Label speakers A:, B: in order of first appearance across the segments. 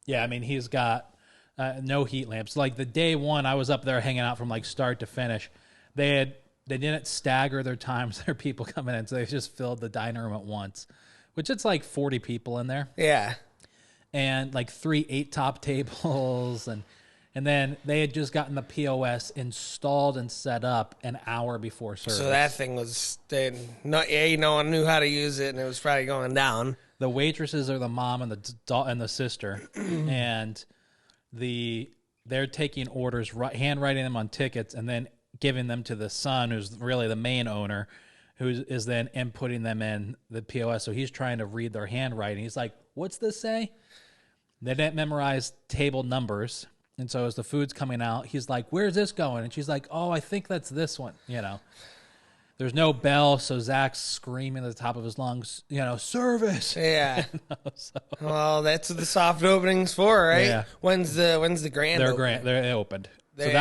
A: Yeah, I mean, he's got no heat lamps. Like the day one, I was up there hanging out from like start to finish. They didn't stagger their times. There are people coming in, so they just filled the dining room at once, which it's like 40 people in there.
B: Yeah.
A: And like 3 8-top tables, and then they had just gotten the POS installed and set up an hour before service.
B: So that thing was, no one knew how to use it, and it was probably going down.
A: The waitresses are the mom and the sister, and they're taking orders, handwriting them on tickets, and then giving them to the son, who's really the main owner, who is then inputting them in the POS. So he's trying to read their handwriting. He's like, "What's this say?" They didn't memorize table numbers. And so as the food's coming out, he's like, "Where's this going?" And she's like, "Oh, I think that's this one." There's no bell, so Zach's screaming at the top of his lungs, "Service."
B: Yeah. Well, that's what the soft opening's for, right?
A: Yeah.
B: When's the grand opening?
A: They opened.
B: There
A: So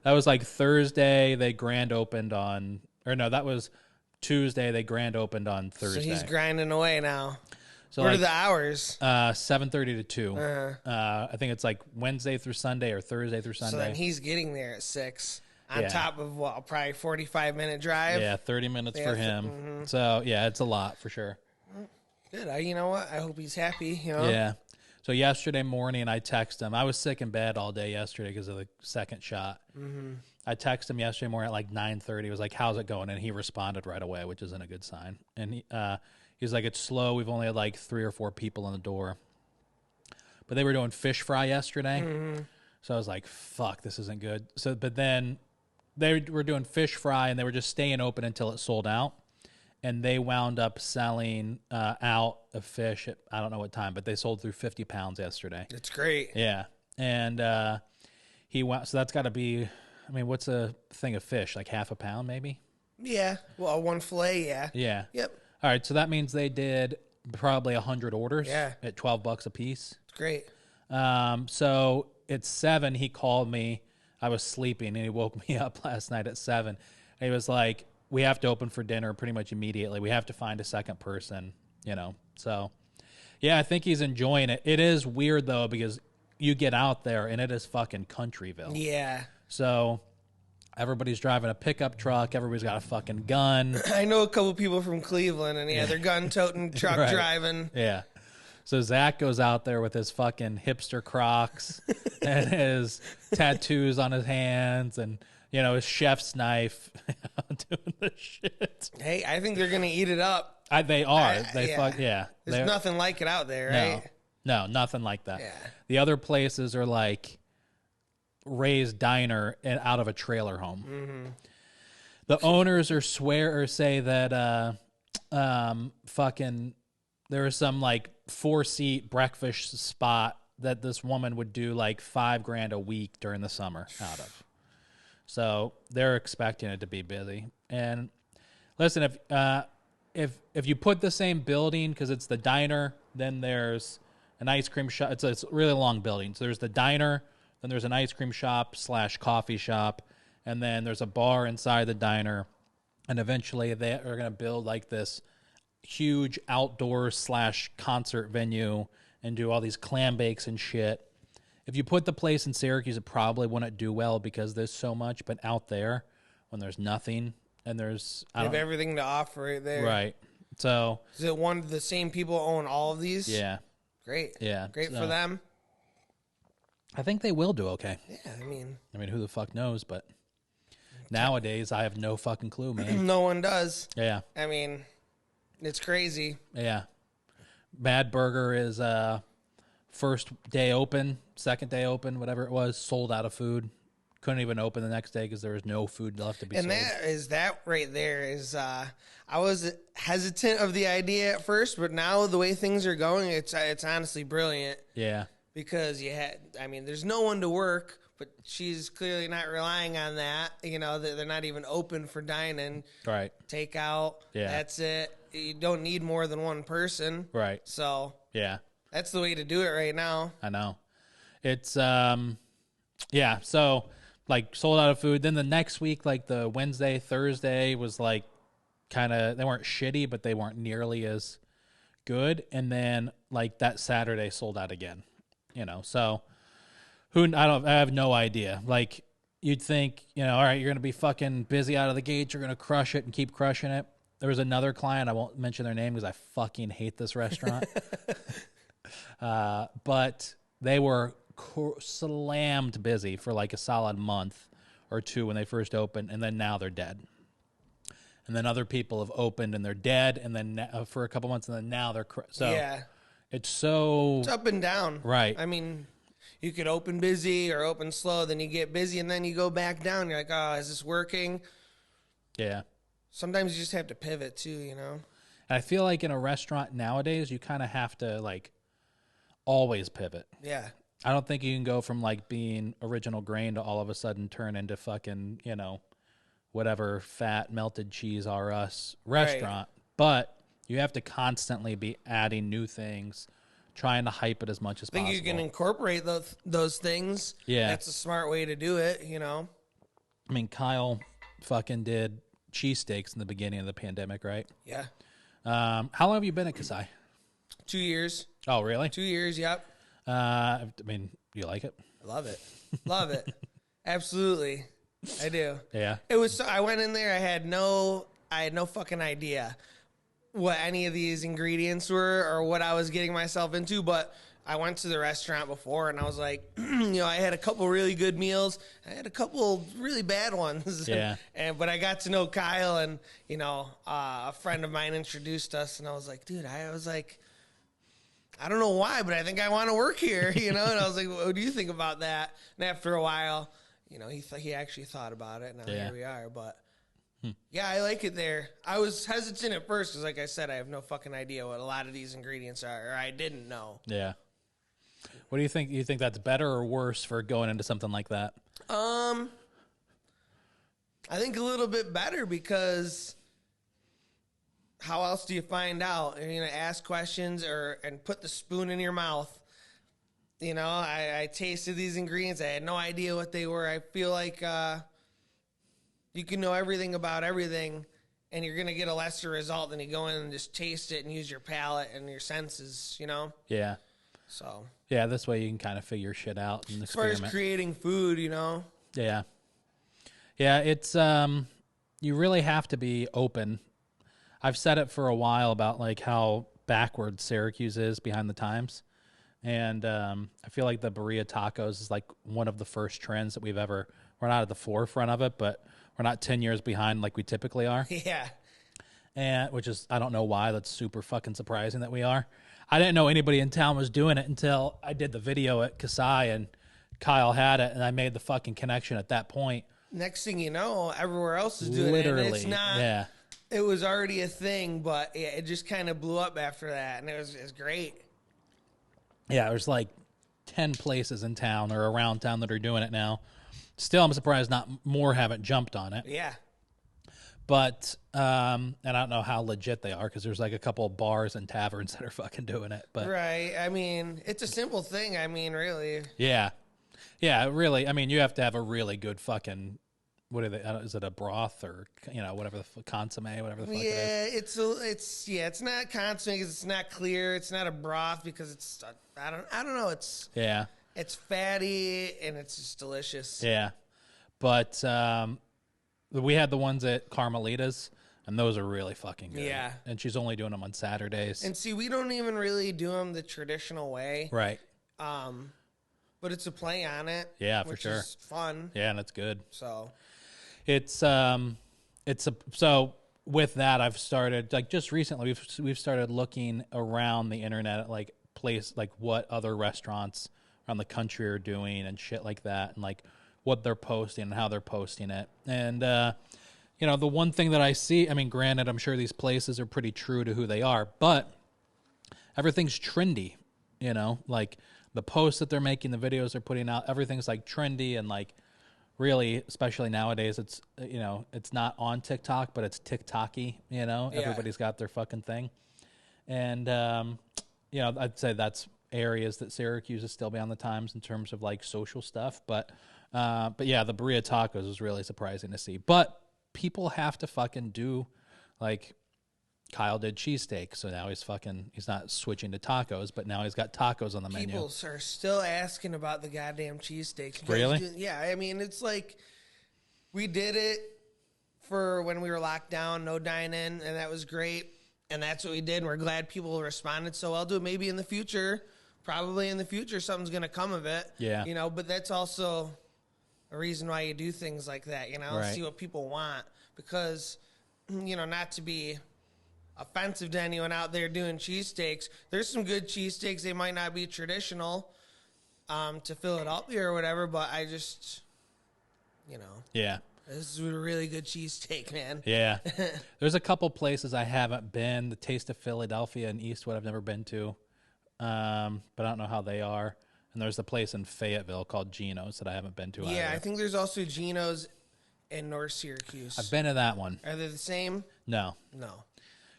A: that was like Thursday. They grand opened on, or no, that was Tuesday. They grand opened on Thursday.
B: So he's grinding away now.
A: So
B: what are the hours?
A: 7:30 to 2. I think it's like Wednesday through Sunday or Thursday through Sunday.
B: So then he's getting there at 6 on top of probably 45-minute drive.
A: Yeah, 30 minutes for him. So yeah, it's a lot for sure.
B: Good. You know what? I hope he's happy.
A: Yeah. So yesterday morning, I texted him. I was sick in bed all day yesterday because of the second shot. I texted him yesterday morning at like 9:30. He was like, "How's it going?" And he responded right away, which isn't a good sign. And he's like, "It's slow. We've only had like 3 or 4 people on the door." But they were doing fish fry yesterday. So I was like, "Fuck, this isn't good." So, but then they were doing fish fry, and they were just staying open until it sold out. And they wound up selling out of fish at, I don't know what time, but they sold through 50 pounds yesterday.
B: That's great.
A: Yeah. And he went, so that's got to be, I mean, what's a thing of fish? Like half a pound maybe?
B: Yeah. Well, one fillet, yeah.
A: Yeah.
B: Yep.
A: All right. So that means they did probably 100 orders at $12 a piece.
B: It's great.
A: So at 7, he called me. I was sleeping, and he woke me up last night at 7. And he was like, "We have to open for dinner pretty much immediately. We have to find a second person, So, yeah, I think he's enjoying it. It is weird, though, because you get out there, and it is fucking Countryville.
B: Yeah.
A: So everybody's driving a pickup truck. Everybody's got a fucking gun.
B: I know a couple people from Cleveland, and they're gun-toting, truck driving.
A: Yeah. So Zach goes out there with his fucking hipster Crocs and his tattoos on his hands and, his chef's knife doing the shit.
B: Hey, I think they're going to eat it up.
A: They are.
B: There's nothing like it out there, right?
A: No, nothing like that.
B: Yeah.
A: The other places are like Ray's Diner and out of a trailer home. The owners say that fucking there was some like 4-seat breakfast spot that this woman would do like $5,000 a week during the summer out of. So they're expecting it to be busy. And listen, if you put the same building, because it's the diner, then there's an ice cream shop. It's a really long building. So there's the diner, then there's an ice cream shop / coffee shop, and then there's a bar inside the diner. And eventually they are going to build like this huge outdoor / concert venue and do all these clam bakes and shit. If you put the place in Syracuse, it probably wouldn't do well because there's so much. But out there, when there's nothing and there's
B: they have everything to offer right there.
A: Right. So
B: is it one of the same people own all of these?
A: Yeah.
B: Great.
A: Yeah.
B: Great for them.
A: I think they will do okay.
B: Yeah, I mean,
A: who the fuck knows? But nowadays, I have no fucking clue, man.
B: No one does.
A: Yeah.
B: I mean, it's crazy.
A: Yeah. Mad Burger is first day open, second day open, whatever it was, sold out of food. Couldn't even open the next day because there was no food left to be sold.
B: And that right there is, I was hesitant of the idea at first, but now the way things are going, it's honestly brilliant.
A: Yeah.
B: Because there's no one to work, but she's clearly not relying on that. They're not even open for dining.
A: Right.
B: Takeout. Yeah. That's it. You don't need more than one person.
A: Right.
B: So.
A: Yeah.
B: That's the way to do it right now.
A: I know. It's, yeah. So, like, sold out of food. Then the next week, like, the Wednesday, Thursday was, like, kind of, they weren't shitty, but they weren't nearly as good. And then, like, that Saturday sold out again. So I have no idea. Like, you'd think, all right, you're going to be fucking busy out of the gate. You're going to crush it and keep crushing it. There was another client. I won't mention their name because I fucking hate this restaurant. But they were slammed busy for like a solid month or two when they first opened, and then now they're dead. And then other people have opened and they're dead, and then for a couple months, and then now they're
B: yeah.
A: It's
B: up and down,
A: right?
B: I mean, you could open busy or open slow, then you get busy, and then you go back down. You're like, oh, is this working?
A: Yeah.
B: Sometimes you just have to pivot too,
A: And I feel like in a restaurant nowadays, you kind of have to like always pivot.
B: Yeah.
A: I don't think you can go from like being original grain to all of a sudden turn into fucking, whatever fat melted cheese R Us restaurant. Right. But you have to constantly be adding new things, trying to hype it as much as possible.
B: I think you can incorporate those things.
A: Yeah.
B: That's a smart way to do it,
A: I mean, Kyle fucking did cheesesteaks in the beginning of the pandemic, right?
B: Yeah.
A: How long have you been at Kasai?
B: 2 years.
A: Oh, really?
B: 2 years, yep.
A: I mean, you like it?
B: I love it. Love it. Absolutely. I do.
A: Yeah.
B: I went in there, I had no fucking idea what any of these ingredients were or what I was getting myself into, but I went to the restaurant before and I was like, I had a couple really good meals. I had a couple really bad ones.
A: Yeah.
B: But I got to know Kyle, and, a friend of mine introduced us, and I was like, dude, I don't know why, but I think I want to work here, And I was like, what do you think about that? And after a while, he actually thought about it, and now here we are. But yeah, I like it there. I was hesitant at first because, like I said, I have no fucking idea what a lot of these ingredients are, or I didn't know.
A: Yeah. What do you think? You think that's better or worse for going into something like that?
B: I think a little bit better, because how else do you find out? You're going to ask questions and put the spoon in your mouth. I tasted these ingredients. I had no idea what they were. I feel like you can know everything about everything, and you're going to get a lesser result than you go in and just taste it and use your palate and your senses,
A: Yeah.
B: So.
A: Yeah, this way you can kind of figure shit out and experiment.
B: As far as creating food,
A: Yeah. Yeah, it's, you really have to be open. I've said it for a while about like how backward Syracuse is behind the times. And I feel like the burrito tacos is like one of the first trends that we're not at the forefront of it, but we're not 10 years behind like we typically are.
B: Yeah.
A: And which is, I don't know why, that's super fucking surprising that we are. I didn't know anybody in town was doing it until I did the video at Kasai and Kyle had it, and I made the fucking connection at that point.
B: Next thing you know, everywhere else is doing
A: Literally,
B: it. And it's not,
A: yeah.
B: It was already a thing, but yeah, it just kind of blew up after that, and it was great.
A: Yeah, there's like 10 places in town or around town that are doing it now. Still, I'm surprised not more haven't jumped on it.
B: Yeah.
A: But, and I don't know how legit they are, because there's like a couple of bars and taverns that are fucking doing it. But
B: right. I mean, it's a simple thing. I mean, really.
A: Yeah. Yeah, really. I mean, you have to have a really good fucking, what are they, is it a broth or, whatever the consomme, whatever the fuck it is.
B: It's not consomme because it's not clear. It's not a broth because it's, I don't know. It's fatty and it's just delicious.
A: Yeah. But, we had the ones at Carmelita's, and those are really fucking good.
B: Yeah.
A: And she's only doing them on Saturdays.
B: And see, we don't even really do them the traditional way.
A: Right.
B: But it's a play on it.
A: Yeah, for sure.
B: Which is fun.
A: Yeah, and it's good.
B: So.
A: So with that, I've started, like, just recently, we've started looking around the internet at, like, what other restaurants around the country are doing and shit like that, and, like, what they're posting and how they're posting it. And, the one thing that I see, I mean, granted, I'm sure these places are pretty true to who they are, but everything's trendy, like the posts that they're making, the videos they're putting out, everything's like trendy and like really, especially nowadays, it's, it's not on TikTok, but it's TikTok-y,
B: Yeah.
A: Everybody's got their fucking thing. And, I'd say that's areas that Syracuse is still beyond the times in terms of like social stuff. But yeah, the burrito tacos was really surprising to see. But people have to fucking do, like, Kyle did cheesesteak, so now he's not switching to tacos, but now he's got tacos on the menu.
B: People are still asking about the goddamn cheesesteaks.
A: Really?
B: Yeah, I mean, it's like we did it for when we were locked down, no dine-in, and that was great. And that's what we did, and we're glad people responded so well to it. Maybe in the future, probably in the future, something's going to come of it.
A: Yeah.
B: You know, but that's also a reason why you do things like that, you know,
A: Right.
B: see what people want. Because, you know, not to be offensive to anyone out there doing cheesesteaks, there's some good cheesesteaks. They might not be traditional to Philadelphia or whatever, but I just, you know.
A: Yeah.
B: This is a really good cheesesteak, man.
A: Yeah. There's a couple places I haven't been. The Taste of Philadelphia in Eastwood I've never been to, but I don't know how they are. And there's a place in Fayetteville called Gino's that I haven't been to either.
B: Yeah, I think there's also Gino's in North Syracuse.
A: I've been to that one.
B: Are they the same?
A: No.
B: No.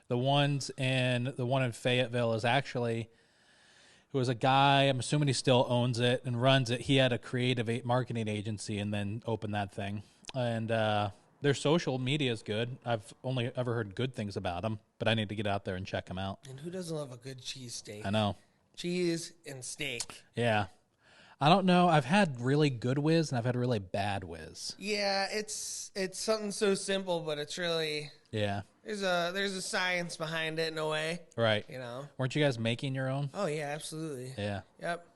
A: The one in Fayetteville is actually, it was a guy, I'm assuming he still owns it and runs it. He had a creative marketing agency and then opened that thing. And their social media is good. I've only ever heard good things about them, but I need to get out there and check them out.
B: And who doesn't love a good cheesesteak?
A: I know.
B: Cheese and steak.
A: Yeah. I don't know. I've had really good whiz and I've had really bad whiz.
B: Yeah, it's something so simple, but it's really
A: Yeah.
B: there's a science behind it in a way.
A: Right.
B: You know.
A: Weren't you guys making your own?
B: Oh yeah, absolutely.
A: Yeah.
B: Yep.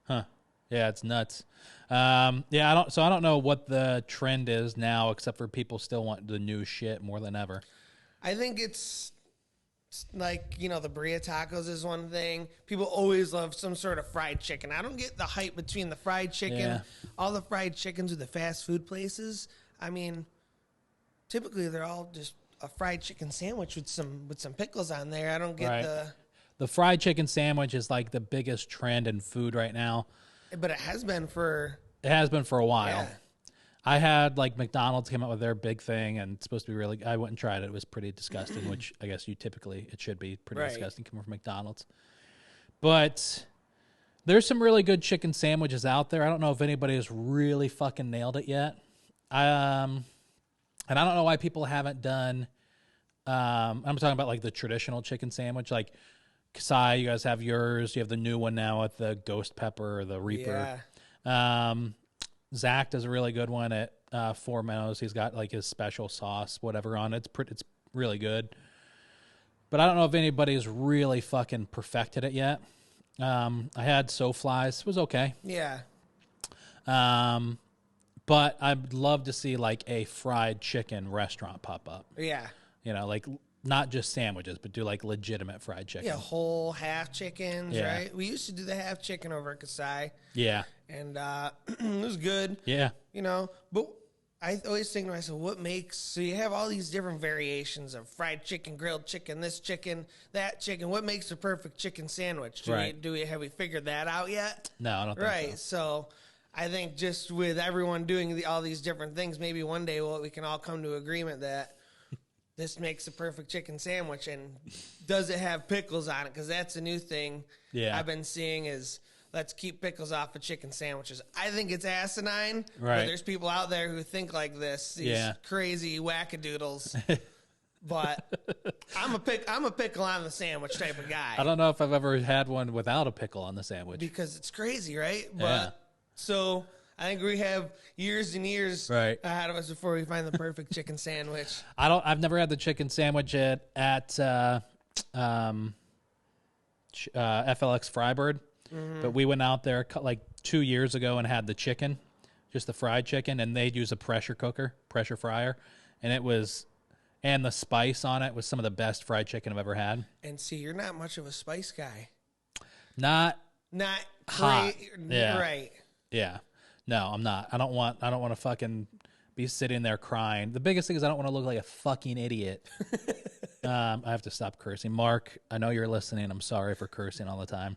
A: Huh. Yeah, it's nuts. Yeah, I don't know what the trend is now, except for people still want the new shit more than ever.
B: I think it's like, you know, the birria tacos is one thing. People always love some sort of fried chicken. I don't get the hype between the fried chicken,
A: Yeah.
B: all the fried chickens with the fast food places. I mean, typically they're all just a fried chicken sandwich with some pickles on there. I don't get
A: Right. The fried chicken sandwich is like the biggest trend in food right now.
B: but it has been for
A: It has been for a while.
B: Yeah.
A: I had like McDonald's came out with their big thing, and it's supposed to be really. I went and tried it. It was pretty disgusting, which I guess it should be pretty
B: Right.
A: disgusting coming from McDonald's. But there's some really good chicken sandwiches out there. I don't know if anybody has really fucking nailed it yet. And I don't know why people haven't done. I'm talking about like the traditional chicken sandwich, like Kasai. You guys have yours. You have the new one now with the ghost pepper or the Reaper.
B: Yeah.
A: Zach does a really good one at Four Meadows. He's got like his special sauce, whatever on it. It's really good. But I don't know if anybody's really fucking perfected it yet. I had SoFlies. It was okay.
B: Yeah.
A: But I'd love to see like a fried chicken restaurant pop up.
B: Yeah.
A: You know, like not just sandwiches, but do like legitimate fried chicken.
B: Yeah, whole half chickens,
A: Yeah.
B: right? We used to do the half chicken over at Kasai,
A: Yeah.
B: and it was good.
A: Yeah.
B: You know, but I always think to myself, what makes, so you have all these different variations of fried chicken, grilled chicken, this chicken, that chicken. What makes the perfect chicken sandwich?
A: Right.
B: Have we figured that out yet?
A: No, I don't think
B: Right. So I think just with everyone doing all these different things, maybe one day we can all come to agreement that this makes a perfect chicken sandwich. And does it have pickles on it? Because that's a new thing
A: Yeah.
B: I've been seeing is let's keep pickles off of chicken sandwiches. I think it's asinine,
A: Right.
B: but there's people out there who think like this, these
A: Yeah.
B: crazy wackadoodles. But I'm a pickle on the sandwich type of guy.
A: I don't know if I've ever had one without a pickle on the sandwich.
B: Because it's crazy, right? But
A: Yeah.
B: so I think we have years and years
A: Right.
B: ahead of us before we find the perfect chicken sandwich.
A: I've never had the chicken sandwich at FLX Frybird, but we went out there like 2 years ago and had the chicken, just the fried chicken, and they'd use a pressure fryer, and the spice on it was some of the best fried chicken I've ever had.
B: And see, you're not much of a spice guy.
A: Not
B: Not
A: hot. Yeah.
B: Right.
A: Yeah. No, I'm not. I don't want to fucking be sitting there crying. The biggest thing is I don't want to look like a fucking idiot. I have to stop cursing. Mark, I know you're listening. I'm sorry for cursing all the time.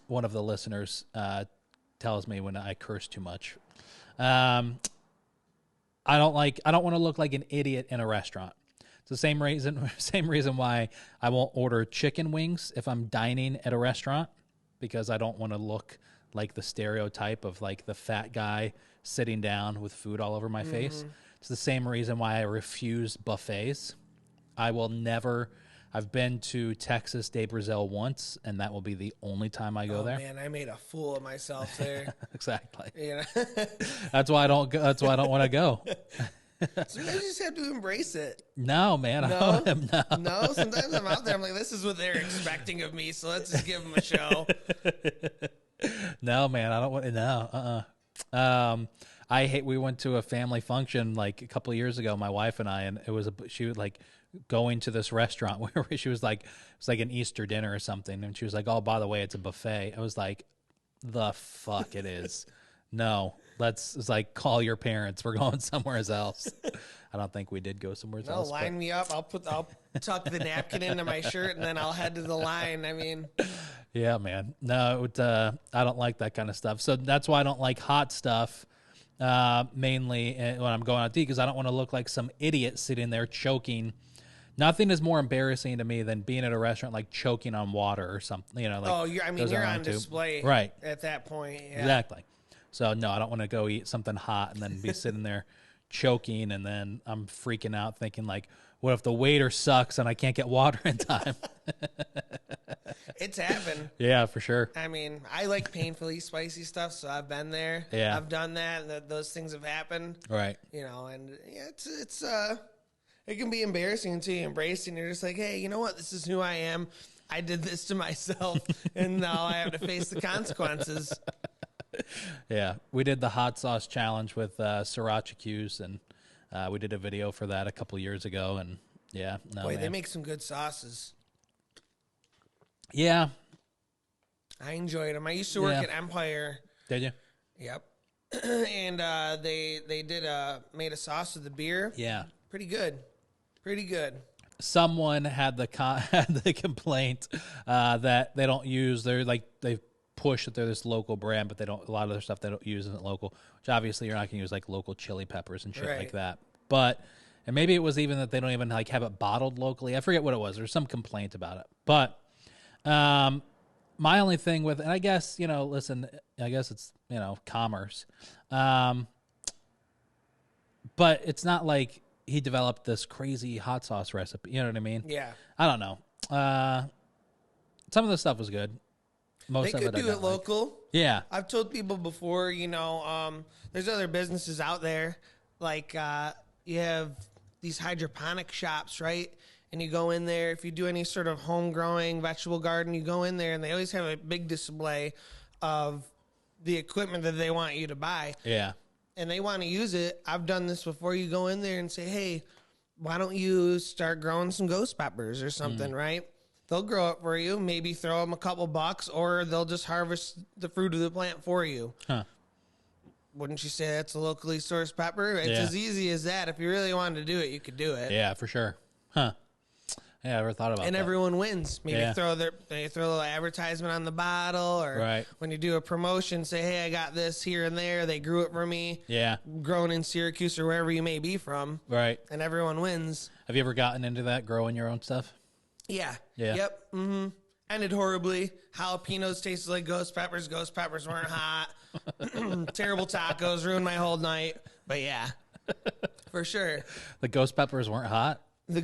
A: One of the listeners tells me when I curse too much. I don't want to look like an idiot in a restaurant. It's the same reason why I won't order chicken wings if I'm dining at a restaurant, because I don't want to look like the stereotype of like the fat guy sitting down with food all over my face. It's the same reason why I refuse buffets. I will never. I've been to Texas de Brazil once, and that will be the only time I go there.
B: Man, I made a fool of myself there.
A: Exactly.
B: You know?
A: That's why I don't go. That's why I don't want to go.
B: Sometimes you just have to embrace it.
A: No, man.
B: No?
A: No.
B: No, sometimes I'm out there. I'm like, this is what they're expecting of me, so let's just give them a show.
A: No, man. I don't want to. No. I hate. We went to a family function like a couple of years ago, my wife and I, and it was she was like going to this restaurant where she was like, it was like an Easter dinner or something, and she was like, "Oh, by the way, it's a buffet." I was like, "The fuck it is." No, it's like, call your parents. We're going somewhere else. I don't think we did go somewhere
B: No,
A: else.
B: line me up. I'll tuck the napkin into my shirt, and then I'll head to the line. I mean,
A: yeah, man. No, I don't like that kind of stuff. So that's why I don't like hot stuff. Mainly when I'm going out to eat, because I don't want to look like some idiot sitting there choking. Nothing is more embarrassing to me than being at a restaurant like choking on water or something. You know, like
B: you're on display,
A: right?
B: At that point, yeah.
A: Exactly. So no, I don't want to go eat something hot and then be sitting there choking, and then I'm freaking out thinking like, what if the waiter sucks and I can't get water in time?
B: It's happened.
A: Yeah, for sure.
B: I mean, I like painfully spicy stuff, so I've been there.
A: Yeah.
B: I've done that, and those things have happened.
A: Right.
B: You know, and yeah, it can be embarrassing until you embrace it, and you're just like, hey, you know what? This is who I am. I did this to myself, and now I have to face the consequences.
A: Yeah, we did the hot sauce challenge with Syracuse, and we did a video for that a couple years ago, and yeah. No,
B: Boy,
A: man.
B: they make some good sauces.
A: Yeah.
B: I enjoyed them. I used to work at Empire.
A: Did you?
B: Yep. And they made a sauce with the beer.
A: Yeah.
B: Pretty good. Pretty good.
A: Someone had the complaint that they don't use. They push that they're this local brand, but they don't. A lot of their stuff they don't use isn't local. Which obviously you're not going to use like local chili peppers and shit like that. But and maybe it was even that they don't even like have it bottled locally. I forget what it was. There's some complaint about it. But my only thing with, and I guess listen, I guess it's commerce. But it's not like he developed this crazy hot sauce recipe. You know what I mean?
B: Yeah.
A: I don't know. Some of the stuff was good. Most
B: they
A: of
B: could
A: it
B: do it local.
A: Like. Yeah.
B: I've told people before, there's other businesses out there. Like you have these hydroponic shops, right? And you go in there, if you do any sort of home growing vegetable garden, you go in there and they always have a big display of the equipment that they want you to buy.
A: Yeah.
B: And they want to use it. I've done this before. You go in there and say, hey, why don't you start growing some ghost peppers or something, right? They'll grow it for you, maybe throw them a couple bucks, or they'll just harvest the fruit of the plant for you. Huh. Wouldn't you say that's a locally sourced pepper? It's as easy as that. If you really wanted to do it, you could do it.
A: Yeah, for sure. Huh. Yeah, I never thought about that.
B: And everyone wins. Maybe throw a little advertisement on the bottle, or when you do a promotion, say, hey, I got this here and there. They grew it for me. Yeah. Grown in Syracuse or wherever you may be from. Right. And everyone wins.
A: Have you ever gotten into that, growing your own stuff?
B: Yeah. Yep. Mm-hmm. Ended horribly. Jalapenos tasted like ghost peppers. Ghost peppers weren't hot. Terrible tacos. Ruined my whole night. But yeah, for sure.
A: The ghost peppers weren't hot?
B: They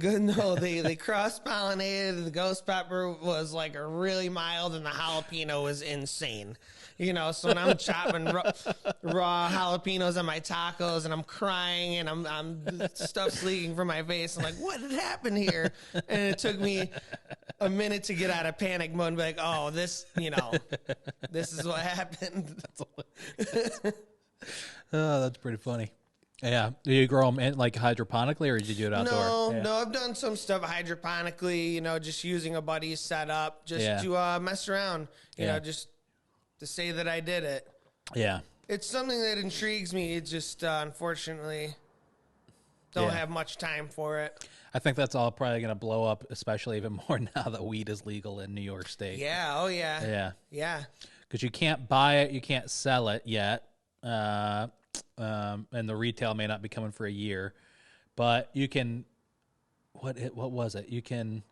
B: cross-pollinated. The ghost pepper was like a really mild, and the jalapeno was insane. So when I'm chopping raw jalapenos on my tacos, and I'm crying, and I'm stuff's leaking from my face, I'm like, what had happened here? And it took me a minute to get out of panic mode and be like, oh, this is what happened.
A: Oh, that's pretty funny. Yeah. Do you grow them like hydroponically, or did you do it outdoor?
B: No, I've done some stuff hydroponically, just using a buddy's setup just to mess around, just to say that I did it. Yeah. It's something that intrigues me. It just, unfortunately, don't have much time for it.
A: I think that's all probably going to blow up, especially even more now that weed is legal in New York State.
B: Yeah. Oh, yeah. Yeah. Yeah.
A: Because you can't buy it. You can't sell it yet. And the retail may not be coming for a year, but you can, what was it? You can,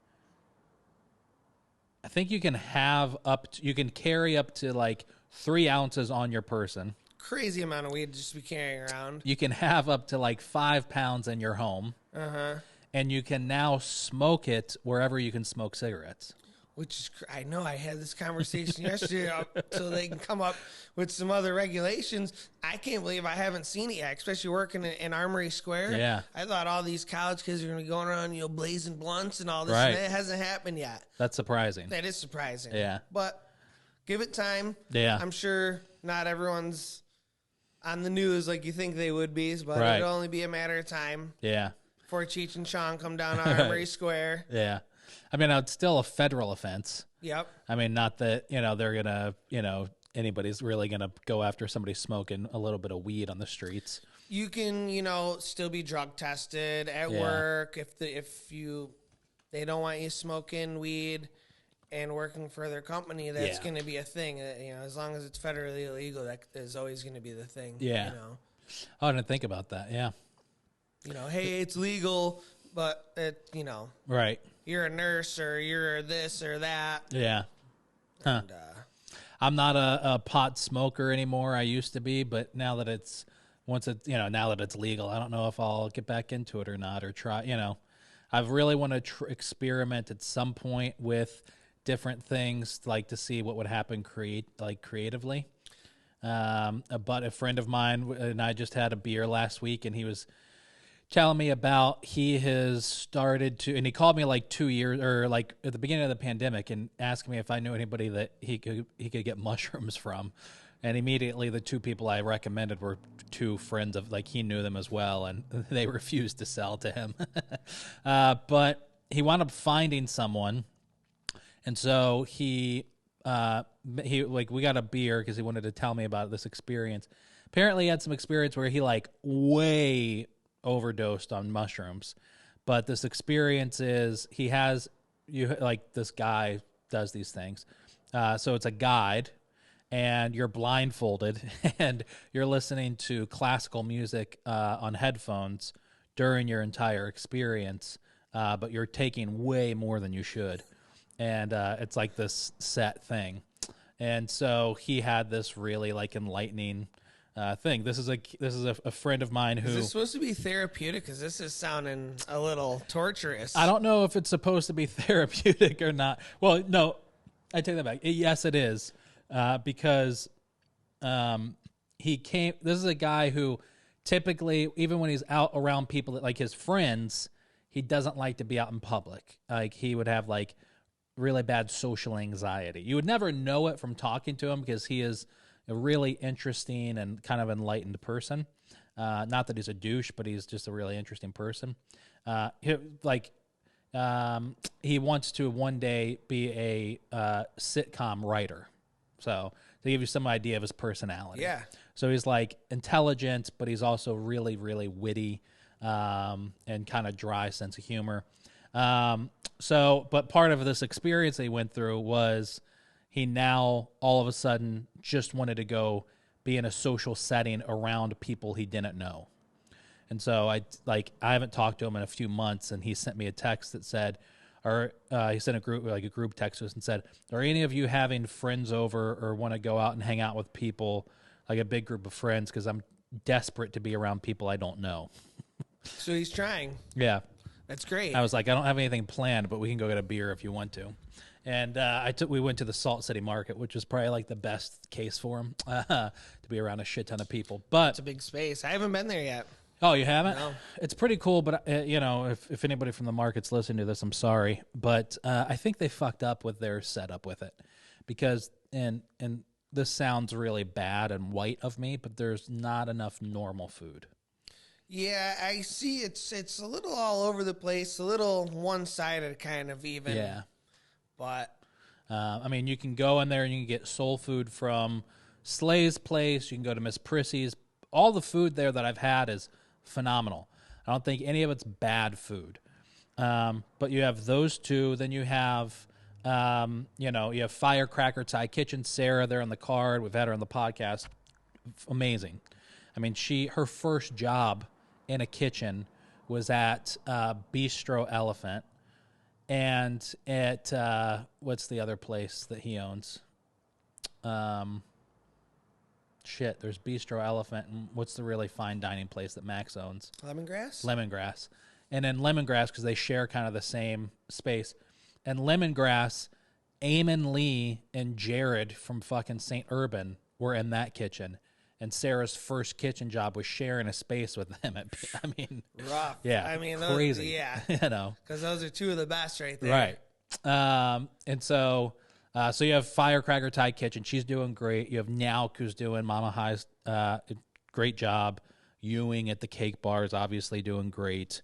A: I think you can have you can carry up to like 3 ounces on your person.
B: Crazy amount of weed just to be carrying around.
A: You can have up to like 5 pounds in your home. Uh-huh. and you can now smoke it wherever you can smoke cigarettes.
B: Which is, I know I had this conversation yesterday so they can come up with some other regulations. I can't believe I haven't seen it yet, especially working in Armory Square.
A: Yeah.
B: I thought all these college kids are going to be going around, blazing blunts and all this.
A: Right.
B: And it hasn't happened yet.
A: That's surprising.
B: That is surprising.
A: Yeah.
B: But give it time.
A: Yeah.
B: I'm sure not everyone's on the news like you think they would be, but
A: Right.
B: it'll only be a matter of time
A: Yeah.
B: before Cheech and Chong come down Armory Square.
A: Yeah. I mean, it's still a federal offense.
B: Yep.
A: I mean, not that, they're going to, anybody's really going to go after somebody smoking a little bit of weed on the streets.
B: You can, still be drug tested at
A: Yeah.
B: work if they don't want you smoking weed and working for their company. That's
A: Yeah.
B: going to be a thing. As long as it's federally illegal, that is always going to be the thing.
A: Yeah. Oh, I didn't think about that. Yeah.
B: Hey, it's legal, but
A: Right.
B: you're a nurse or you're this or that.
A: Yeah. Huh.
B: And,
A: I'm not a pot smoker anymore. I used to be, but now that it's now that it's legal, I don't know if I'll get back into it or not, or try. I really want to experiment at some point with different things, like to see what would happen creatively. But a friend of mine and I just had a beer last week, and he was telling me about he has started to, and he called me like 2 years or like at the beginning of the pandemic and asked me if I knew anybody that he could get mushrooms from. And immediately the two people I recommended were two friends of, like, he knew them as well, and they refused to sell to him. But he wound up finding someone, and so we got a beer because he wanted to tell me about this experience. Apparently he had some experience where he way overdosed on mushrooms, but this experience is this guy does these things. So it's a guide, and you're blindfolded and you're listening to classical music on headphones during your entire experience, but you're taking way more than you should. And it's like this set thing. And so he had this really enlightening thing. This is a friend of mine who.
B: Is this supposed to be therapeutic? Because this is sounding a little torturous.
A: I don't know if it's supposed to be therapeutic or not. Well, no, I take that back. Yes, it is, because he came. This is a guy who typically, even when he's out around people like his friends, he doesn't like to be out in public. Like, he would have really bad social anxiety. You would never know it from talking to him because he is a really interesting and kind of enlightened person. Not that he's a douche, but he's just a really interesting person. He wants to one day be a sitcom writer. So to give you some idea of his personality.
B: Yeah.
A: So he's intelligent, but he's also really, really witty, and kind of dry sense of humor. But part of this experience they went through was he now all of a sudden just wanted to go be in a social setting around people he didn't know. And so I haven't talked to him in a few months, and he sent me a text that said, he sent a group text to us and said, "Are any of you having friends over or want to go out and hang out with people, like a big group of friends? Because I'm desperate to be around people I don't know."
B: So he's trying.
A: Yeah.
B: That's great.
A: I was like, I don't have anything planned, but we can go get a beer if you want to. And we went to the Salt City Market, which was probably the best case for him, to be around a shit ton of people. But
B: it's a big space. I haven't been there yet.
A: Oh, you haven't?
B: No.
A: It's pretty cool, but if anybody from the market's listening to this, I'm sorry, but I think they fucked up with their setup with it, because and this sounds really bad and white of me, but there's not enough normal food.
B: Yeah, I see. It's a little all over the place, a little one-sided kind of even.
A: Yeah.
B: But
A: you can go in there and you can get soul food from Slay's place. You can go to Miss Prissy's. All the food there that I've had is phenomenal. I don't think any of it's bad food. But you have those two. Then you have, you have Firecracker Thai Kitchen. Sarah there on the card. We've had her on the podcast. Amazing. Her first job in a kitchen was at Bistro Elephant. And at, what's the other place that he owns? There's Bistro Elephant, and what's the really fine dining place that Max owns?
B: Lemongrass?
A: Lemongrass. and then Lemongrass, because they share kind of the same space. And Lemongrass, Eamon Lee and Jared from fucking St. Urban were in that kitchen. And Sarah's first kitchen job was sharing a space with them. I mean,
B: rough.
A: Yeah,
B: I mean,
A: crazy.
B: Yeah,
A: you know,
B: because those are two of the best right there.
A: Right. And so you have Firecracker Thai Kitchen. She's doing great. You have Nyauk, who's doing Mama High's great job. Ewing at the Cake Bar is obviously doing great.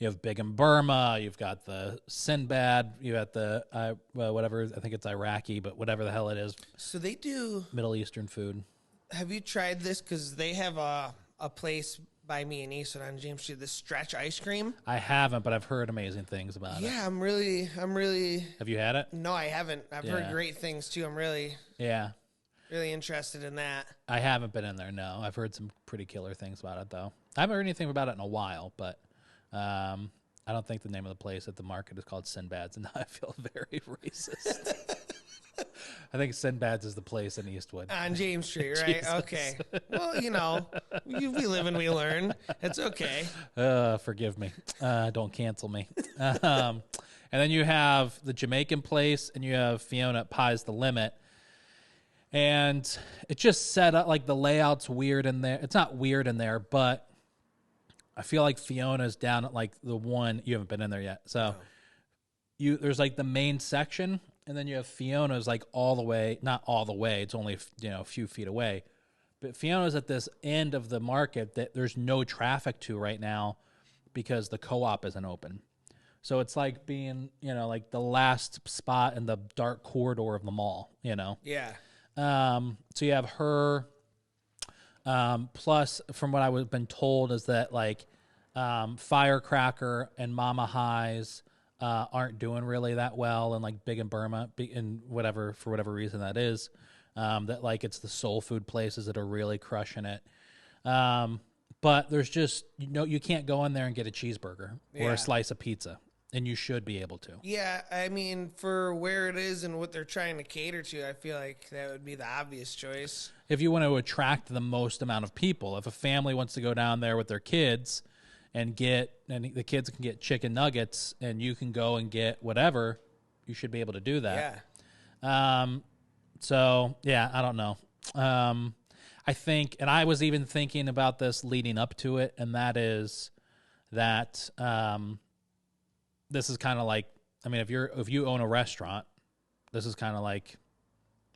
A: You have Big in Burma. You've got the Sinbad. You got the whatever. I think it's Iraqi, but whatever the hell it is.
B: So they do
A: Middle Eastern food.
B: Have you tried this? Because they have a place by me in Eastwood on James Street, this Stretch ice cream.
A: I haven't, but I've heard amazing things about it.
B: Yeah, I'm really.
A: Have you had it?
B: No, I haven't. I've heard great things too. I'm really interested in that. I haven't
A: been in there. No, I've heard some pretty killer things about it though. I haven't heard anything about it in a while, but. I don't think the name of the place at the market is called Sinbad's, and now I feel very racist. I think Sinbad's is the place in Eastwood.
B: On James Street, right? Jesus. Okay. Well, we live and we learn. It's okay.
A: Forgive me. Don't cancel me. And then you have the Jamaican place, and you have Fiona at Pie's the Limit. And it just set up, like, the layout's weird in there. It's not weird in there, but I feel like Fiona's down at like the one. You haven't been in there yet, so there's like the main section, and then you have Fiona's like all the way. Not all the way. It's only a few feet away, but Fiona's at this end of the market that there's no traffic to right now because the co-op isn't open. So it's like being like the last spot in the dark corridor of the mall.
B: Yeah.
A: So you have her. Plus, from what I've been told, is that like Firecracker and Mama High's aren't doing really that well, and like Big in Burma, and whatever for whatever reason that is, that like it's the soul food places that are really crushing it. But there's just you can't go in there and get a cheeseburger or a slice of pizza. And you should be able to.
B: Yeah, I mean, for where it is and what they're trying to cater to, I feel like that would be the obvious choice.
A: If you want to attract the most amount of people, if a family wants to go down there with their kids and the kids can get chicken nuggets and you can go and get whatever, you should be able to do that.
B: Yeah.
A: So, yeah, I don't know. I think, and I was even thinking about this leading up to it, and that is that... this is kind of like, I mean, if you own a restaurant, this is kind of like,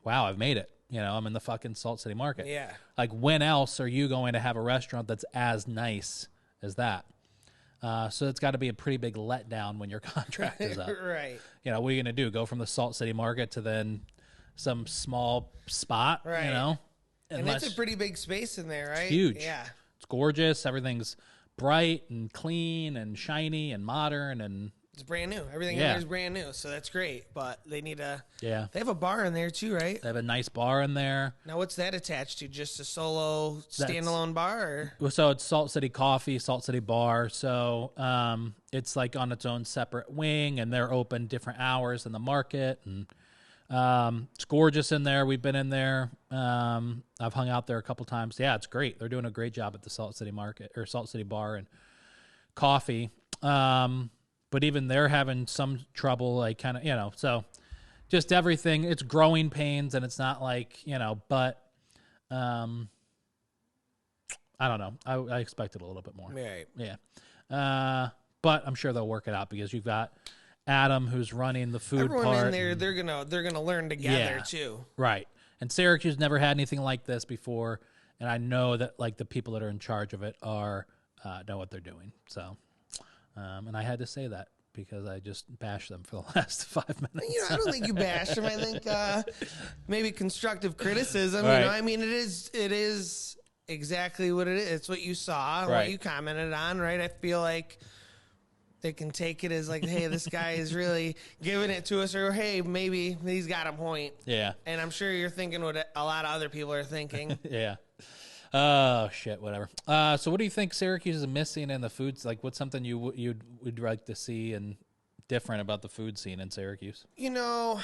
A: wow, I've made it. I'm in the fucking Salt City Market.
B: Yeah.
A: Like, when else are you going to have a restaurant that's as nice as that? So it's got to be a pretty big letdown when your contract is up.
B: Right.
A: What are you going to do? Go from the Salt City Market to then some small spot,
B: right. And it's a pretty big space in there, right?
A: It's huge.
B: Yeah.
A: It's gorgeous. Everything's bright and clean and shiny and modern and...
B: It's brand new. Everything in there is brand new, so that's great. But they need a...
A: Yeah.
B: They have a bar in there, too, right?
A: They have a nice bar in there.
B: Now, what's that attached to? Just a solo standalone bar? Or?
A: So it's Salt City Coffee, Salt City Bar. So it's like on its own separate wing, and they're open different hours in the market. And it's gorgeous in there. We've been in there. I've hung out there a couple times. Yeah, it's great. They're doing a great job at the Salt City Market or Salt City Bar and Coffee. But even they're having some trouble, like kind of, so just everything. It's growing pains, and it's not like, but I don't know. I expected a little bit more.
B: Right.
A: Yeah. But I'm sure they'll work it out because you've got Adam who's running the food
B: Everyone
A: part.
B: In there, they're gonna learn together too.
A: Right. And Syracuse never had anything like this before, and I know that like the people that are in charge of it are know what they're doing. So. And I had to say that because I just bashed them for the last 5 minutes.
B: I don't think you bashed them. I think maybe constructive criticism.
A: Right.
B: I mean, it is exactly what it is. It's what you saw, what you commented on, right? I feel like they can take it as like, hey, this guy is really giving it to us, or hey, maybe he's got a point.
A: Yeah.
B: And I'm sure you're thinking what a lot of other people are thinking.
A: Yeah. Oh, shit, whatever. So what do you think Syracuse is missing in the foods? Like, what's something you'd like to see and different about the food scene in Syracuse?
B: The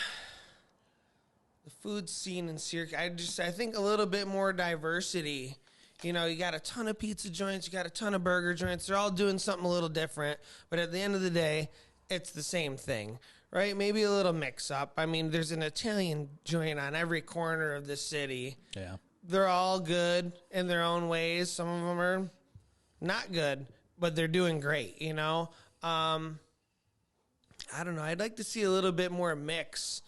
B: food scene in Syracuse, I think a little bit more diversity You know, you got a ton of pizza joints, you got a ton of burger joints. They're all doing something a little different, but at the end of the day, it's the same thing, right? Maybe a little mix up. I mean, there's an Italian joint on every corner of the city.
A: Yeah.
B: They're all good in their own ways. Some of them are not good, but they're doing great, you know? I don't know. I'd like to see a little bit more mix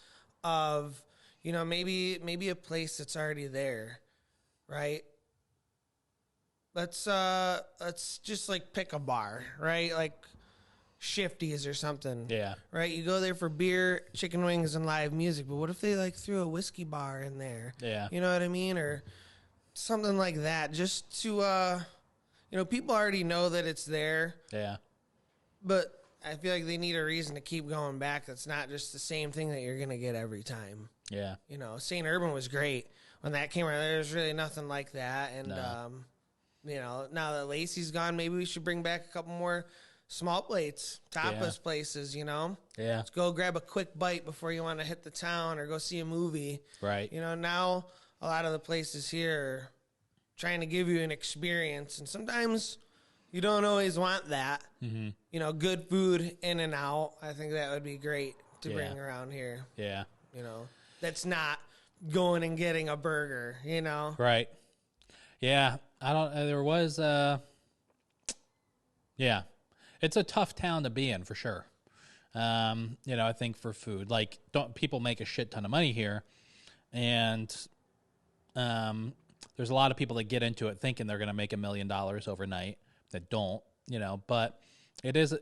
B: of, you know, maybe a place that's already there, right? Let's just like pick a bar, right? Like Shifty's or something.
A: Yeah.
B: Right? You go there for beer, chicken wings, and live music, but what if they like threw a whiskey bar in there?
A: Yeah.
B: You know what I mean? Or something like that, just to you know, people already know that it's there.
A: Yeah.
B: But I feel like they need a reason to keep going back. That's not just the same thing that you're going to get every time.
A: Yeah.
B: You know, St. Urban was great. When that came around, there's really nothing like that. And, you know, now that Lacey's gone, maybe we should bring back a couple more small plates, tapas places, you know?
A: Yeah.
B: Let's go grab a quick bite before you want to hit the town or go see a movie.
A: Right.
B: You know, now a lot of the places here are trying to give you an experience. And sometimes you don't always want that.
A: Mm-hmm.
B: You know, good food in and out. I think that would be great to bring around here.
A: Yeah.
B: You know, that's not going and getting a burger, you know?
A: Right. Yeah. I don't, there was, yeah, it's a tough town to be in for sure. You know, I think for food, like people make a shit ton of money here, and, there's a lot of people that get into it thinking they're going to make $1 million overnight that don't, you know, but it is,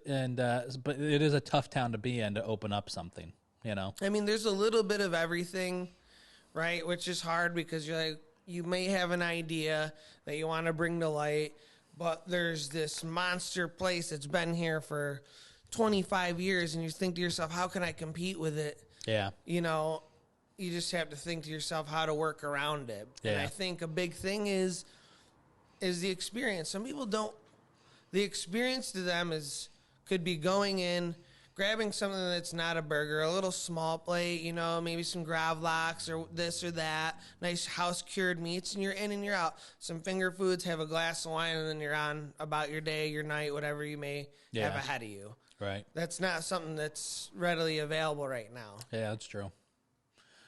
A: but it is a tough town to be in to open up something, you know?
B: I mean, there's a little bit of everything, right? Which is hard because you're like, you may have an idea that you want to bring to light, but there's this monster place that's been here for 25 years, and you think to yourself, how can I compete with it?
A: Yeah.
B: You know, you just have to think to yourself how to work around it. Yeah. And I think a big thing is the experience. Some people don't. The experience to them could be going in, grabbing something that's not a burger, a little small plate, you know, maybe some gravlax or this or that, nice house-cured meats, and you're in and you're out. Some finger foods, have a glass of wine, and then you're on about your day, your night, whatever you may have ahead of you.
A: Right.
B: That's not something that's readily available right now.
A: Yeah, that's true.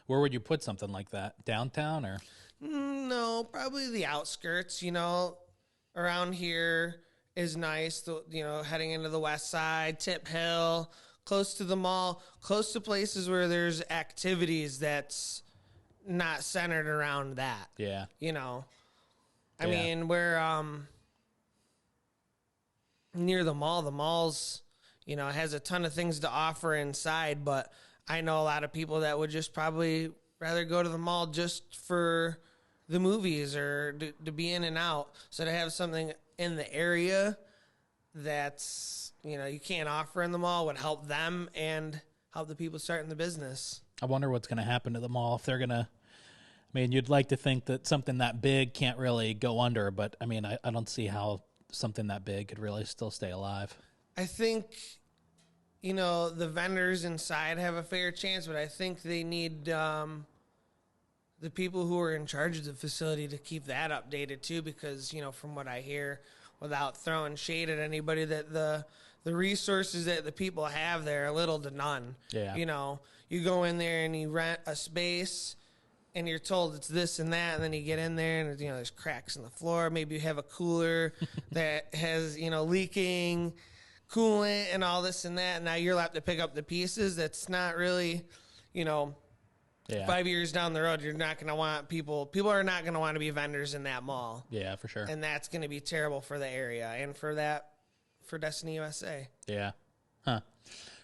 A: Where would you put something like that? Downtown or?
B: No, probably the outskirts, you know, around here is nice, you know, heading into the west side, Tip Hill, close to the mall, close to places where there's activities that's not centered around that.
A: Yeah.
B: You know, I mean, we're near the mall. The mall's, you know, has a ton of things to offer inside, but I know a lot of people that would just probably rather go to the mall just for the movies or to be in and out. So to have something in the area that's, you know, you can't offer in the mall would help them and help the people starting the business.
A: I wonder what's going to happen to the mall if they're going to, I mean, you'd like to think that something that big can't really go under, but I mean, I don't see how something that big could really still stay alive.
B: I think, you know, the vendors inside have a fair chance, but I think they need the people who are in charge of the facility to keep that updated too, because, you know, from what I hear, without throwing shade at anybody, that the resources that the people have there are little to none.
A: Yeah.
B: You know, you go in there and you rent a space and you're told it's this and that, and then you get in there and, you know, there's cracks in the floor. Maybe you have a cooler that has, you know, leaking coolant and all this and that, and now you're left to pick up the pieces. That's not really, you know, 5 years down the road, you're not going to want people are not going to want to be vendors in that mall.
A: Yeah, for sure.
B: And that's going to be terrible for the area and for Destiny USA.
A: Yeah. Huh.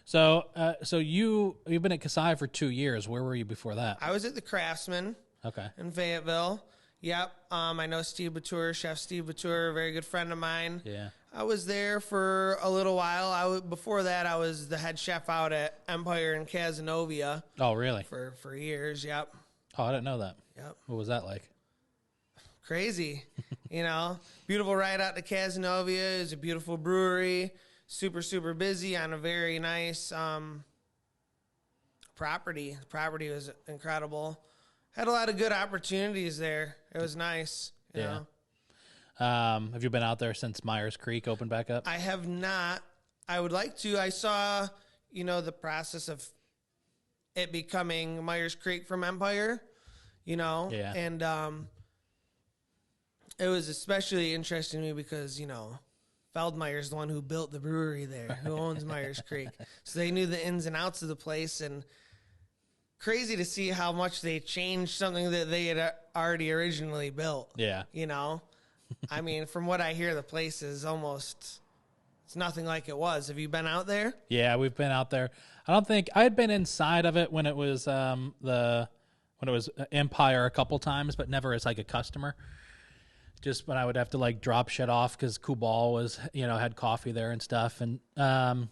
A: So, you've been at Kasai for 2 years. Where were you before that?
B: I was at the Craftsman.
A: Okay.
B: In Fayetteville. Yep. I know Steve Batur, Chef Steve Batur, a very good friend of mine.
A: Yeah.
B: I was there for a little while. Before that, I was the head chef out at Empire in Cazenovia.
A: Oh, really?
B: For years, yep.
A: Oh, I didn't know that.
B: Yep.
A: What was that like?
B: Crazy. You know, beautiful ride out to Cazenovia. It's a beautiful brewery. Super, super busy on a very nice property. The property was incredible. Had a lot of good opportunities there. It was nice. You know?
A: Have you been out there since Myers Creek opened back up?
B: I have not. I would like to. I saw, the process of it becoming Myers Creek from Empire,
A: Yeah.
B: and it was especially interesting to me because, Feldmeyer's the one who built the brewery there, who owns Myers Creek. So they knew the ins and outs of the place, and crazy to see how much they changed something that they had already originally built.
A: Yeah.
B: I mean, from what I hear, the place is it's nothing like it was. Have you been out there?
A: Yeah, we've been out there. I don't think I had been inside of it when it was Empire a couple times, but never as like a customer. Just when I would have to like drop shit off because Kubal was, had coffee there and stuff. And I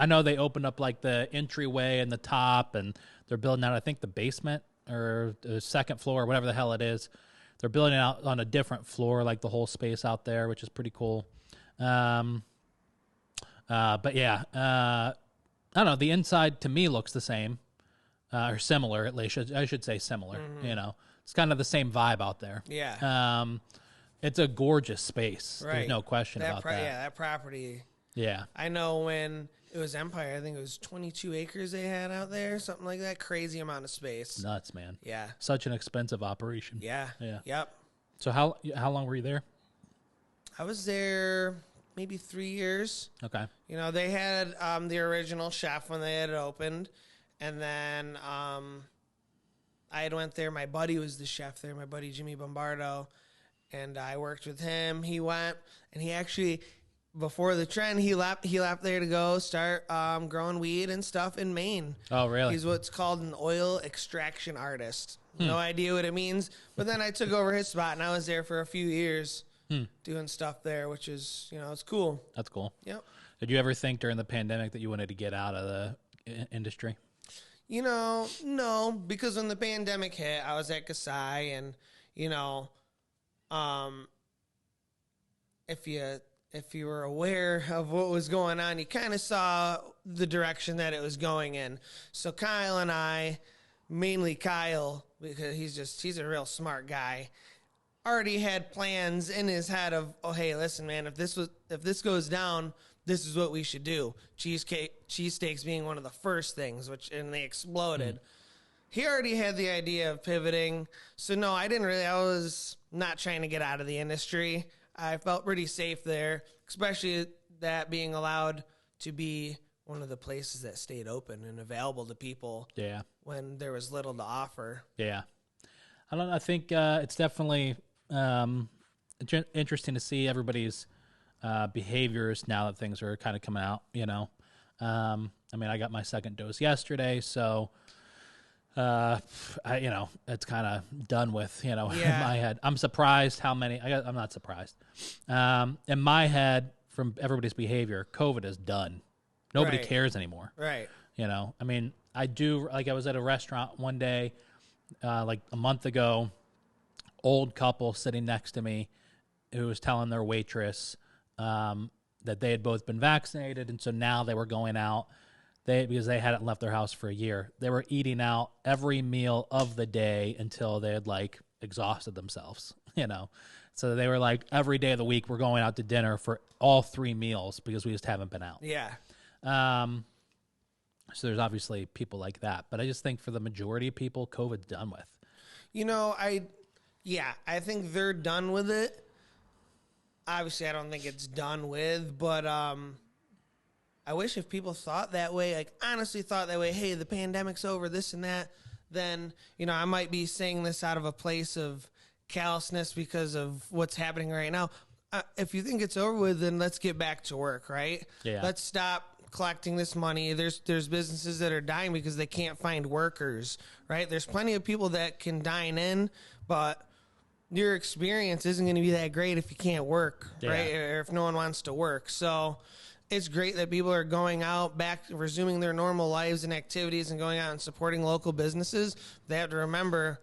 A: know they opened up like the entryway and the top, and they're building out, I think, the basement or the second floor, whatever the hell it is. They're building out on a different floor, like the whole space out there, which is pretty cool. But yeah, I don't know. The inside to me looks the same, or similar at least. I should say similar.
B: Mm-hmm.
A: It's kind of the same vibe out there.
B: Yeah.
A: It's a gorgeous space.
B: Right.
A: There's no question about that.
B: Yeah, that property.
A: Yeah.
B: I know when it was Empire, I think it was 22 acres they had out there, something like that. Crazy amount of space.
A: Nuts, man.
B: Yeah.
A: Such an expensive operation.
B: Yeah.
A: Yeah.
B: Yep.
A: So how long were you there?
B: I was there maybe 3 years.
A: Okay.
B: They had the original chef when they had it opened, and then I had went there. My buddy was the chef there, my buddy Jimmy Bombardo, and I worked with him. He went, and he actually, before the trend, he left there to go start growing weed and stuff in Maine.
A: Oh, really?
B: He's what's called an oil extraction artist. No idea what it means, but then I took over his spot, and I was there for a few years doing stuff there, which is, it's cool.
A: That's cool.
B: Yep.
A: Did you ever think during the pandemic that you wanted to get out of the industry?
B: No, because when the pandemic hit, I was at Kasai, and if you were aware of what was going on, you kind of saw the direction that it was going in. So Kyle and I, mainly Kyle, because he's a real smart guy, already had plans in his head of, oh, hey, listen, man, if this goes down, this is what we should do. Cheesesteaks being one of the first things, and they exploded. He already had the idea of pivoting. So no, I was not trying to get out of the industry. I felt pretty safe there, especially that being allowed to be one of the places that stayed open and available to people.
A: Yeah.
B: When there was little to offer.
A: Yeah. I think it's definitely interesting to see everybody's behaviors now that things are kind of coming out, I got my second dose yesterday, so it's kind of done with, in my head. I'm surprised how many, I'm not surprised. In my head, from everybody's behavior, COVID is done. Nobody cares anymore.
B: Right.
A: I was at a restaurant one day, like a month ago, old couple sitting next to me who was telling their waitress that they had both been vaccinated, and so now they were going out because they hadn't left their house for a year. They were eating out every meal of the day until they had exhausted themselves, So they were like, every day of the week we're going out to dinner for all 3 meals because we just haven't been out.
B: Yeah.
A: So there's obviously people like that, but I just think for the majority of people, COVID's done with.
B: I think they're done with it. Obviously, I don't think it's done with, but I wish if people thought that way, honestly thought that way, hey, the pandemic's over, this and that, then, I might be saying this out of a place of callousness because of what's happening right now. If you think it's over with, then let's get back to work, right?
A: Yeah.
B: Let's stop collecting this money. There's businesses that are dying because they can't find workers, right? There's plenty of people that can dine in, but your experience isn't going to be that great if you can't work, right? Or if no one wants to work. So it's great that people are going out, back, resuming their normal lives and activities and going out and supporting local businesses. They have to remember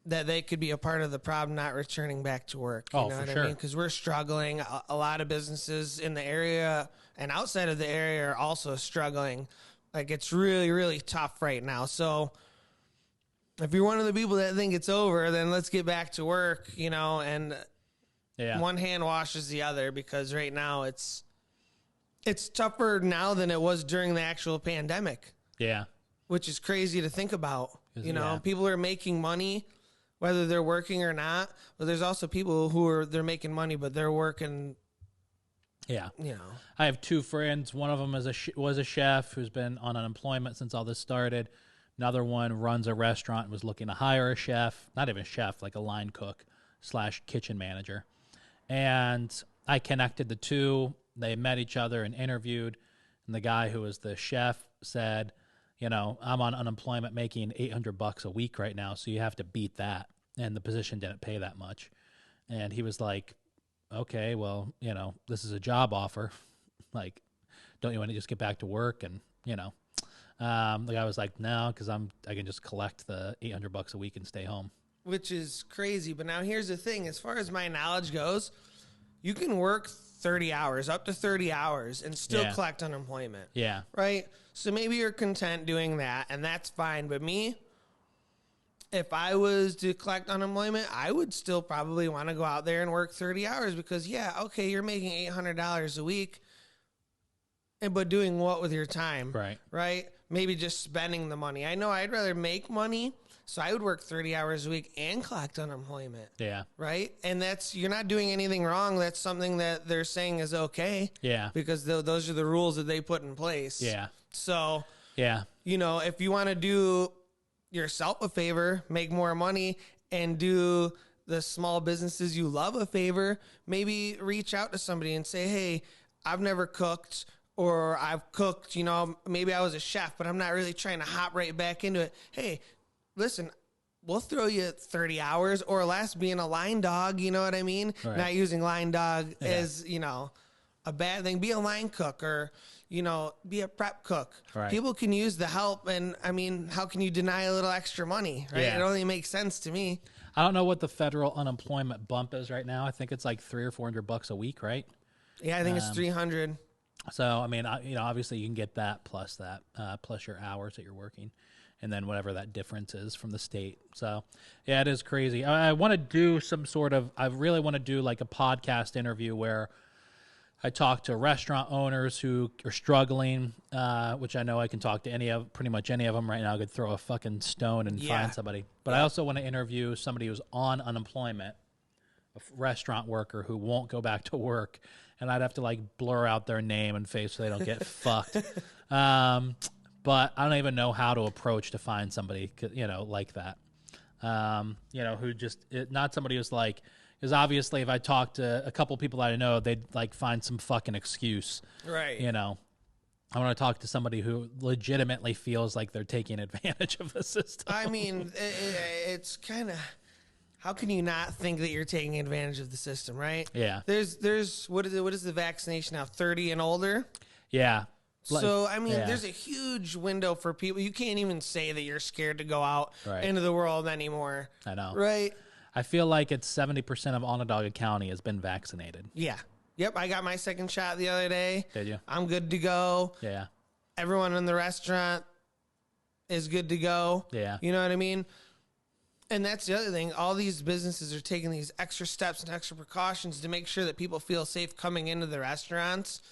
B: that they could be a part of the problem not returning back to work. You know
A: for
B: what
A: sure.
B: I mean? Because we're struggling. A lot of businesses in the area and outside of the area are also struggling. It's really, really tough right now. So if you're one of the people that think it's over, then let's get back to work, and one hand washes the other, because right now it's tougher now than it was during the actual pandemic.
A: Yeah.
B: Which is crazy to think about. People are making money whether they're working or not, but there's also people they're making money, but they're working.
A: Yeah. I have two friends. One of them was a chef who's been on unemployment since all this started. Another one runs a restaurant and was looking to hire a chef, not even a chef, like a line cook / kitchen manager. And I connected the two. They met each other and interviewed. And the guy who was the chef said, I'm on unemployment making $800 a week right now, so you have to beat that. And the position didn't pay that much. And he was like, okay, well, this is a job offer. Like, don't you want to just get back to work? And, the guy was like, no, because I can just collect the $800 a week and stay home.
B: Which is crazy. But now here's the thing. As far as my knowledge goes, you can work 30 hours, up to 30 hours, and still collect unemployment.
A: Yeah.
B: Right? So maybe you're content doing that, and that's fine. But me, if I was to collect unemployment, I would still probably want to go out there and work 30 hours because, you're making $800 a week, but doing what with your time? Right? Maybe just spending the money. I know I'd rather make money, so I would work 30 hours a week and collect unemployment.
A: Yeah.
B: Right? And you're not doing anything wrong. That's something that they're saying is okay.
A: Yeah.
B: Because those are the rules that they put in place.
A: Yeah.
B: So,
A: yeah,
B: if you want to do yourself a favor, make more money, and do the small businesses you love a favor, maybe reach out to somebody and say, hey, I've never cooked, or I've cooked, maybe I was a chef, but I'm not really trying to hop right back into it. Hey, listen, we'll throw you 30 hours or less being a line dog, you know what I mean? Right. Not using line dog as, a bad thing. Be a line cook or, be a prep cook. Right. People can use the help, and, how can you deny a little extra money, right? Yeah. It only makes sense to me.
A: I don't know what the federal unemployment bump is right now. I think it's like $300 or $400 a week, right?
B: Yeah, I think it's 300.
A: So, obviously you can get that, plus your hours that you're working, and then whatever that difference is from the state. So, yeah, it is crazy. I want to do I really want to do like a podcast interview where I talk to restaurant owners who are struggling, which I know I can talk to pretty much any of them right now. I could throw a fucking stone and find somebody. But I also want to interview somebody who's on unemployment, a restaurant worker who won't go back to work. And I'd have to like blur out their name and face so they don't get fucked. But I don't even know how to approach to find somebody, like that. Who just, not somebody who's like, because obviously if I talk to a couple people that I know, they'd like find some fucking excuse.
B: Right.
A: I want to talk to somebody who legitimately feels like they're taking advantage of the system.
B: It's kind of, how can you not think that you're taking advantage of the system, right?
A: Yeah.
B: There's what is the vaccination now? 30 and older?
A: Yeah.
B: So, there's a huge window for people. You can't even say that you're scared to go out into the world anymore.
A: I know.
B: Right?
A: I feel like it's 70% of Onondaga County has been vaccinated.
B: Yeah. Yep, I got my second shot the other day.
A: Did you?
B: I'm good to go.
A: Yeah.
B: Everyone in the restaurant is good to go.
A: Yeah.
B: You know what I mean? And that's the other thing. All these businesses are taking these extra steps and extra precautions to make sure that people feel safe coming into the restaurants.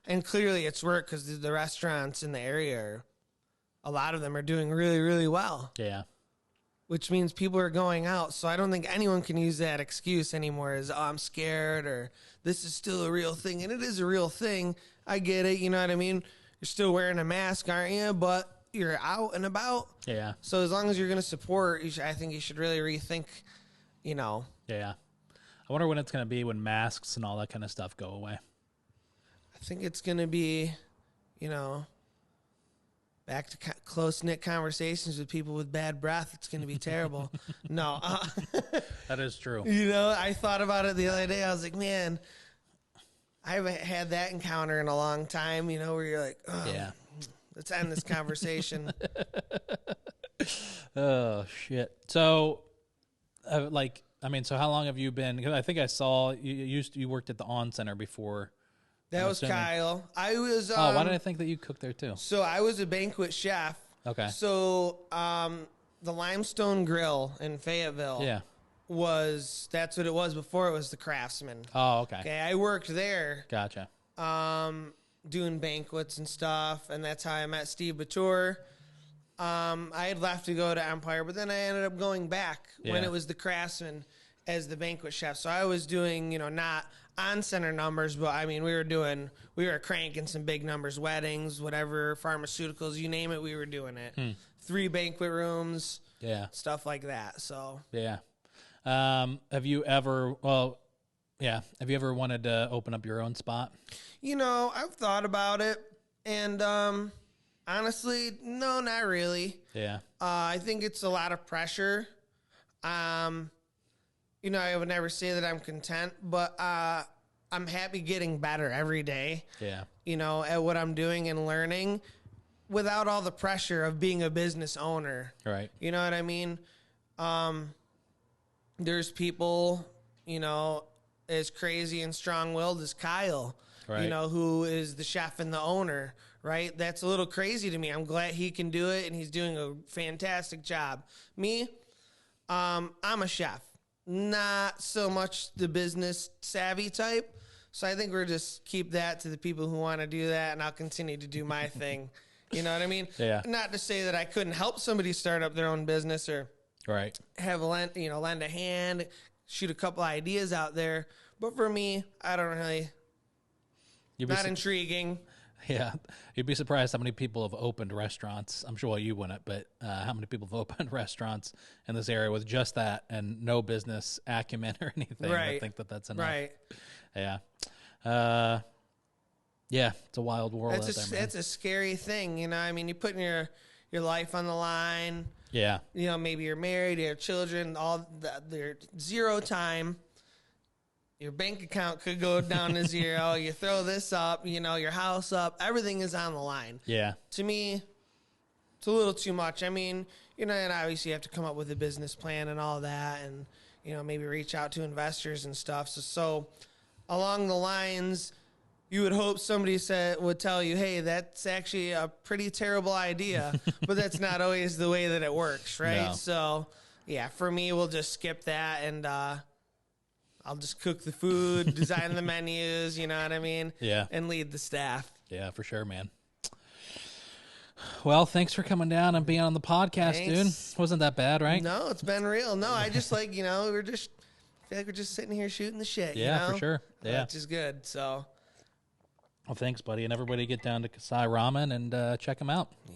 B: And clearly it's worked because the restaurants in the area, a lot of them are doing really, really well.
A: Yeah.
B: Which means people are going out. So I don't think anyone can use that excuse anymore as, I'm scared or this is still a real thing. And it is a real thing. I get it. You know what I mean? You're still wearing a mask, aren't you? But you're out and about.
A: Yeah.
B: So as long as you're going to support, I think you should really rethink,
A: Yeah. I wonder when it's going to be when masks and all that kind of stuff go away.
B: I think it's going to be, back to close-knit conversations with people with bad breath. It's going to be terrible. No.
A: That is true.
B: I thought about it the other day. I was like, man, I haven't had that encounter in a long time, where you're like, oh, yeah. Let's end this conversation.
A: Oh, shit. So, so how long have you been? Because I think I saw you worked at the On Center before.
B: That was Kyle. I was.
A: Why did I think that you cooked there too?
B: So I was a banquet chef.
A: Okay.
B: So the Limestone Grill in Fayetteville.
A: Yeah.
B: That's what it was before it was the Craftsman.
A: Oh, okay.
B: Okay, I worked there.
A: Gotcha.
B: Doing banquets and stuff, and that's how I met Steve Batur. I had left to go to Empire, but then I ended up going back when it was the Craftsman as the banquet chef. So I was doing, not on center numbers, but I mean, we were cranking some big numbers, weddings, whatever, pharmaceuticals, you name it, we were doing it. 3 banquet rooms, stuff like that. So
A: yeah. Have you ever wanted to open up your own spot?
B: I've thought about it, and honestly, no, not really.
A: Yeah.
B: I think it's a lot of pressure. I would never say that I'm content, but I'm happy getting better every day.
A: Yeah.
B: At what I'm doing and learning without all the pressure of being a business owner.
A: Right.
B: You know what I mean? There's people, as crazy and strong-willed as Kyle,
A: right.
B: Who is the chef and the owner, right? That's a little crazy to me. I'm glad he can do it, and he's doing a fantastic job. Me, I'm a chef, not so much the business savvy type. So I think we'll just keep that to the people who want to do that, and I'll continue to do my thing. You know what I mean?
A: Yeah.
B: Not to say that I couldn't help somebody start up their own business or
A: right.
B: have lend a hand, shoot a couple ideas out there. But for me, I don't really. Not intriguing.
A: Yeah. You'd be surprised how many people have opened restaurants. I'm sure you wouldn't, but how many people have opened restaurants in this area with just that and no business acumen or anything.
B: Right.
A: I think that's enough.
B: Right.
A: Yeah. Yeah, it's a wild world out there, man.
B: It's a scary thing, I mean, you're putting your life on the line.
A: Yeah.
B: Maybe you're married, you have children, there's 0 time. Your bank account could go down to 0. You throw this up, your house up. Everything is on the line.
A: Yeah.
B: To me, it's a little too much. I mean, and obviously you have to come up with a business plan and all that, and, maybe reach out to investors and stuff. So along the lines, you would hope somebody would tell you, hey, that's actually a pretty terrible idea, but that's not always the way that it works, right?
A: No.
B: So, yeah, for me, we'll just skip that, and I'll just cook the food, design the menus, you know what I mean?
A: Yeah.
B: And lead the staff.
A: Yeah, for sure, man. Well, thanks for coming down and being on the podcast, dude. Wasn't that bad, right?
B: No, it's been real. No, I just I feel like we're just sitting here shooting the shit,
A: Yeah, for sure. Yeah.
B: Which is good, so.
A: Well, thanks, buddy. And everybody get down to Kasai Ramen and check them out.